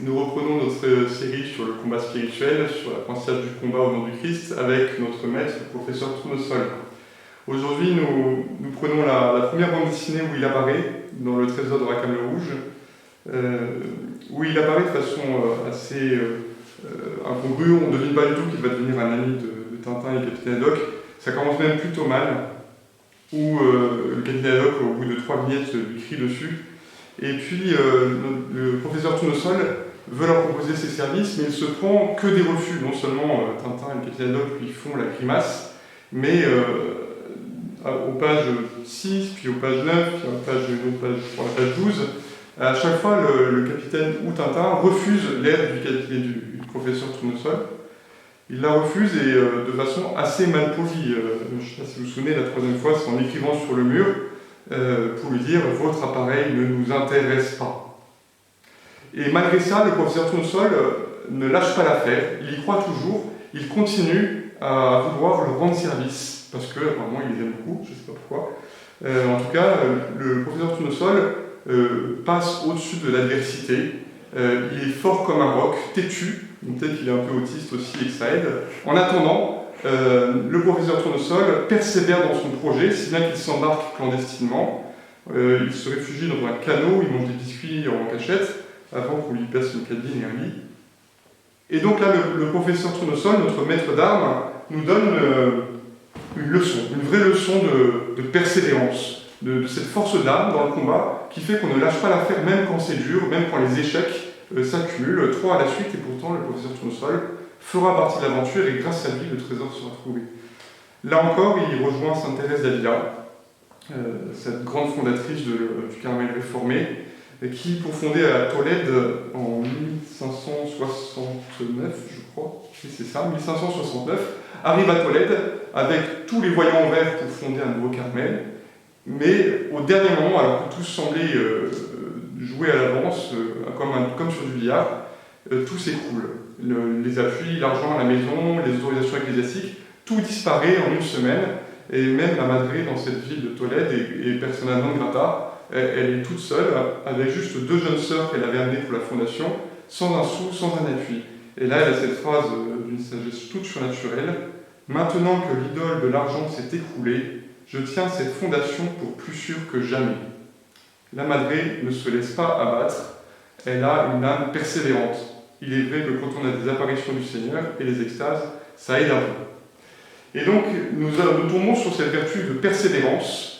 Nous reprenons notre série sur le combat spirituel, sur l'apprentissage du combat au nom du Christ, avec notre maître, le professeur Tournesol. Aujourd'hui, nous prenons la première bande dessinée où il apparaît, dans le trésor de Rackham le Rouge, où il apparaît de façon assez incongrue. On ne devine pas du tout qu'il va devenir un ami de Tintin et Capitaine Haddock. Ça commence même plutôt mal, où le Capitaine Haddock, au bout de 3 vignettes, lui crie dessus. Et puis, le professeur Tournesol veut leur proposer ses services, mais il se prend que des refus. Non seulement Tintin et le Capitaine Haddock lui font la grimace, mais aux pages 6, puis aux pages 9, puis une autre page, pour la page 12, à chaque fois, le capitaine ou Tintin refuse l'aide du professeur Tournesol. Il la refuse et de façon assez mal polie. Je ne sais pas si vous vous souvenez, la 3e fois, c'est en écrivant sur le mur pour lui dire « Votre appareil ne nous intéresse pas ». Et malgré ça, le professeur Tournesol ne lâche pas l'affaire, il y croit toujours, il continue à vouloir leur rendre service, parce que vraiment il les aime beaucoup, je ne sais pas pourquoi. En tout cas, le professeur Tournesol passe au-dessus de l'adversité, il est fort comme un roc, têtu, peut-être qu'il est un peu autiste aussi et que ça aide. En attendant, le professeur Tournesol persévère dans son projet, si bien qu'il s'embarque clandestinement. Il se réfugie dans un canot, il mange des biscuits en cachette, avant qu'on lui passe une cabine et un lit. Et donc là, le professeur Tournesol, notre maître d'armes, nous donne une leçon, une vraie leçon de persévérance, de cette force d'âme dans le combat, qui fait qu'on ne lâche pas l'affaire même quand c'est dur, même quand les échecs s'accumulent, 3 à la suite, et pourtant le professeur Tournesol fera partie de l'aventure, et grâce à lui, le trésor sera trouvé. Là encore, il rejoint Sainte Thérèse d'Avila, cette grande fondatrice du Carmel réformé, qui, pour fonder à Tolède en 1569, je crois, oui c'est ça, 1569, arrive à Tolède avec tous les voyants en vert pour fonder un nouveau Carmel, mais au dernier moment, alors que tout semblait jouer à l'avance, comme sur du billard, tout s'écroule. Les appuis, l'argent, la maison, les autorisations ecclésiastiques, tout disparaît en une semaine, et même la madré dans cette ville de Tolède est persona non grata. Elle est toute seule, avec juste 2 jeunes sœurs qu'elle avait amenées pour la fondation, sans un sou, sans un appui. Et là, elle a cette phrase d'une sagesse toute surnaturelle. « Maintenant que l'idole de l'argent s'est écroulée, je tiens cette fondation pour plus sûre que jamais. » La madré ne se laisse pas abattre, elle a une âme persévérante. Il est vrai que quand on a des apparitions du Seigneur et les extases, ça aide un peu. Et donc, nous tombons sur cette vertu de persévérance,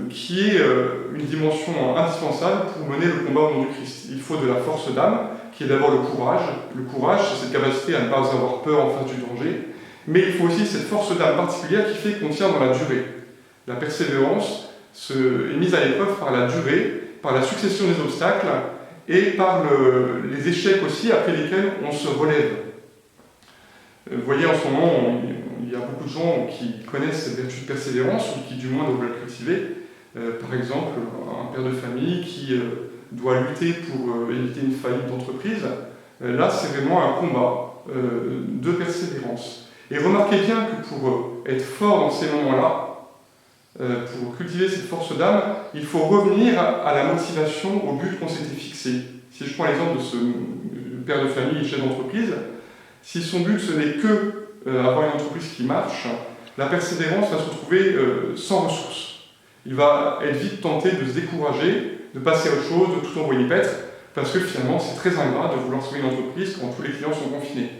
qui est une dimension indispensable pour mener le combat au nom du Christ. Il faut de la force d'âme, qui est d'abord le courage. Le courage, c'est cette capacité à ne pas avoir peur en face du danger, mais il faut aussi cette force d'âme particulière qui fait qu'on tient dans la durée. La persévérance est mise à l'épreuve par la durée, par la succession des obstacles, et par les échecs aussi, après lesquels on se relève. Vous voyez, en ce moment, il y a beaucoup de gens qui connaissent cette vertu de persévérance, ou qui du moins doivent la cultiver. Par exemple, un père de famille qui doit lutter pour éviter une faillite d'entreprise. Là, c'est vraiment un combat de persévérance. Et remarquez bien que pour être fort dans ces moments-là, pour cultiver cette force d'âme, il faut revenir à la motivation, au but qu'on s'était fixé. Si je prends l'exemple de ce père de famille et chef d'entreprise, si son but ce n'est que avoir une entreprise qui marche, la persévérance va se retrouver sans ressources. Il va être vite tenté de se décourager, de passer à autre chose, de tout envoyer paître, parce que finalement c'est très ingrat de vouloir sauver une entreprise quand tous les clients sont confinés.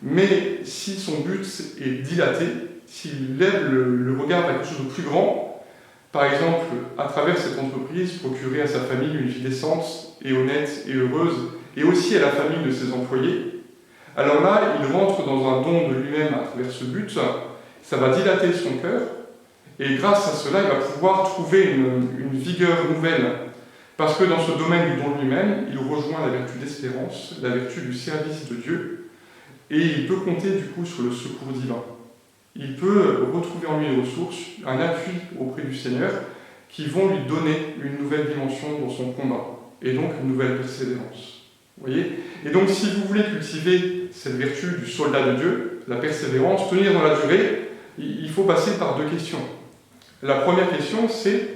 Mais si son but est dilaté, s'il lève le regard vers quelque chose de plus grand, par exemple, à travers cette entreprise, procurer à sa famille une vie décente et honnête et heureuse, et aussi à la famille de ses employés, alors là, il rentre dans un don de lui-même à travers ce but, ça va dilater son cœur, et grâce à cela, il va pouvoir trouver une vigueur nouvelle, parce que dans ce domaine du don de lui-même, il rejoint la vertu d'espérance, la vertu du service de Dieu, et il peut compter du coup sur le secours divin. Il peut retrouver en lui une ressource, un appui auprès du Seigneur, qui vont lui donner une nouvelle dimension dans son combat, et donc une nouvelle persévérance. Vous voyez ? Et donc, si vous voulez cultiver cette vertu du soldat de Dieu, la persévérance, tenir dans la durée, il faut passer par 2 questions. La première question, c'est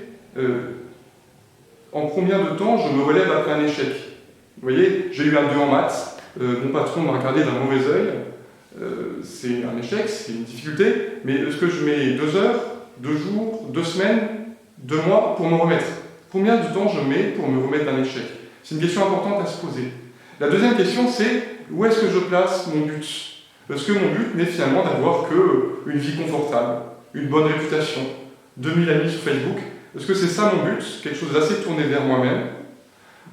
en combien de temps je me relève après un échec ? Vous voyez, j'ai eu un 2 en maths, mon patron m'a regardé d'un mauvais œil, c'est un échec, c'est une difficulté, mais est-ce que je mets 2 heures, 2 jours, 2 semaines, 2 mois pour me remettre? Combien de temps je mets pour me remettre d'un échec? C'est une question importante à se poser. La deuxième question, c'est où est-ce que je place mon but? Est-ce que mon but n'est finalement d'avoir qu'une vie confortable, une bonne réputation, 2000 amis sur Facebook? Est-ce que c'est ça mon but? Quelque chose d'assez tourné vers moi-même?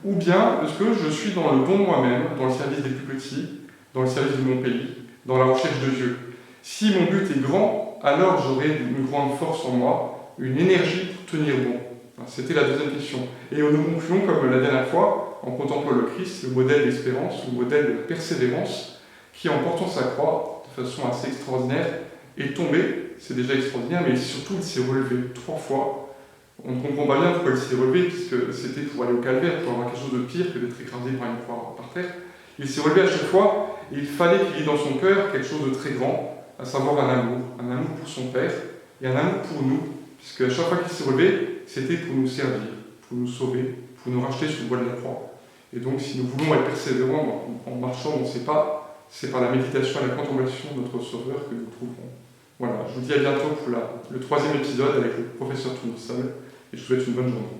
Ou bien est-ce que je suis dans le don de moi-même, dans le service des plus petits, dans le service de mon pays, dans la recherche de Dieu? Si mon but est grand, alors j'aurai une grande force en moi, une énergie pour tenir bon. C'était la deuxième question. Et nous concluons, comme la dernière fois, en contemplant le Christ, le modèle d'espérance, le modèle de persévérance, qui, en portant sa croix de façon assez extraordinaire, est tombé. C'est déjà extraordinaire, mais surtout il s'est relevé 3 fois. On ne comprend pas bien pourquoi il s'est relevé, puisque c'était pour aller au calvaire, pour avoir quelque chose de pire que d'être écrasé par une croix par terre. Il s'est relevé à chaque fois, et il fallait qu'il y ait dans son cœur quelque chose de très grand, à savoir un amour pour son Père, et un amour pour nous, puisque à chaque fois qu'il s'est relevé, c'était pour nous servir, pour nous sauver, pour nous racheter sur le bois de la croix. Et donc, si nous voulons être persévérants en marchant dans ses pas, c'est par la méditation et la contemplation de notre Sauveur que nous trouverons. Voilà, je vous dis à bientôt pour le 3e épisode avec le professeur Tournesol, et je vous souhaite une bonne journée.